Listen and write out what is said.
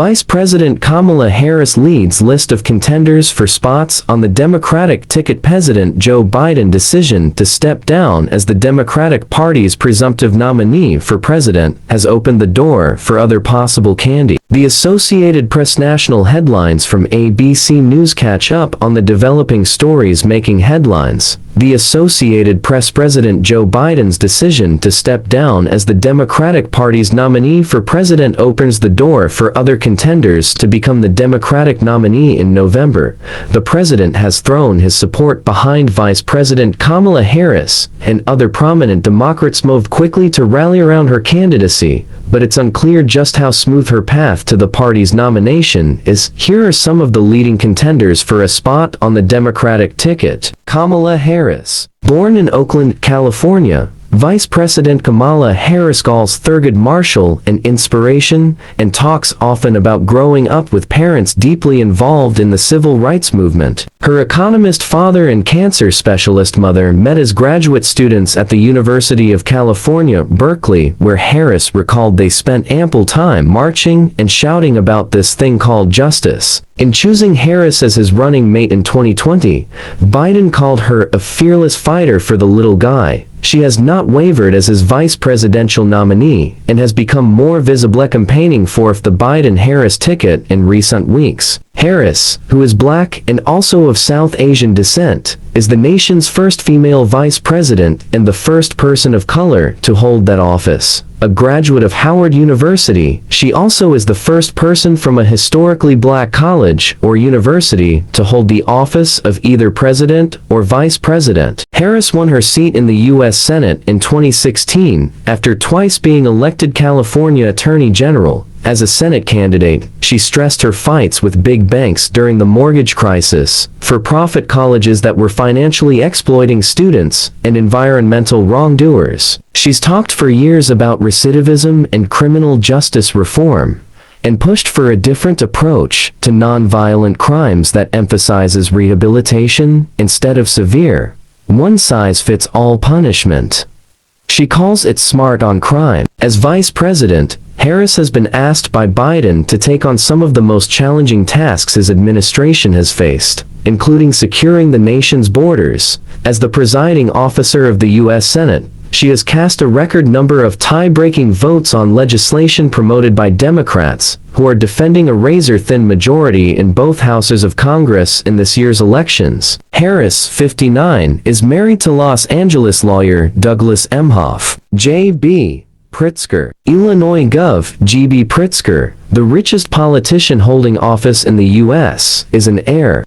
Vice President Kamala Harris leads list of contenders for spots on the Democratic ticket. President Joe Biden's decision to step down as the Democratic Party's presumptive nominee for president has opened the door for other possible candidates. The Associated Press national headlines from ABC News catch up on the developing stories making headlines. The Associated Press President Joe Biden's decision to step down as the Democratic Party's nominee for president opens the door for other contenders to become the Democratic nominee in November. The president has thrown his support behind Vice President Kamala Harris, and other prominent Democrats moved quickly to rally around her candidacy, but it's unclear just how smooth her path to the party's nomination is. Here are some of the leading contenders for a spot on the Democratic ticket. Kamala Harris. Born in Oakland, California, Vice President Kamala Harris calls Thurgood Marshall an inspiration and talks often about growing up with parents deeply involved in the civil rights movement. Her economist father and cancer specialist mother met as graduate students at the University of California, Berkeley, where Harris recalled they spent ample time marching and shouting about this thing called justice. In choosing Harris as his running mate in 2020, Biden called her a fearless fighter for the little guy. She has not wavered as his vice presidential nominee and has become more visible campaigning for the Biden-Harris ticket in recent weeks. Harris, who is black and also of South Asian descent, is the nation's first female vice president and the first person of color to hold that office. A graduate of Howard University, she also is the first person from a historically black college or university to hold the office of either president or vice president. Harris won her seat in the U.S. Senate in 2016 after twice being elected California Attorney General. As a Senate candidate, she stressed her fights with big banks during the mortgage crisis, for-profit colleges that were financially exploiting students, and environmental wrongdoers. She's talked for years about recidivism and criminal justice reform, and pushed for a different approach to nonviolent crimes that emphasizes rehabilitation instead of severe, one-size-fits-all punishment. She calls it smart on crime. As vice president, Harris has been asked by Biden to take on some of the most challenging tasks his administration has faced, including securing the nation's borders. As the presiding officer of the U.S. Senate, she has cast a record number of tie-breaking votes on legislation promoted by Democrats, who are defending a razor-thin majority in both houses of Congress in this year's elections. Harris, 59, is married to Los Angeles lawyer Douglas Emhoff. J.B. Pritzker. Illinois Gov. G.B. Pritzker, the richest politician holding office in the U.S., is an heir.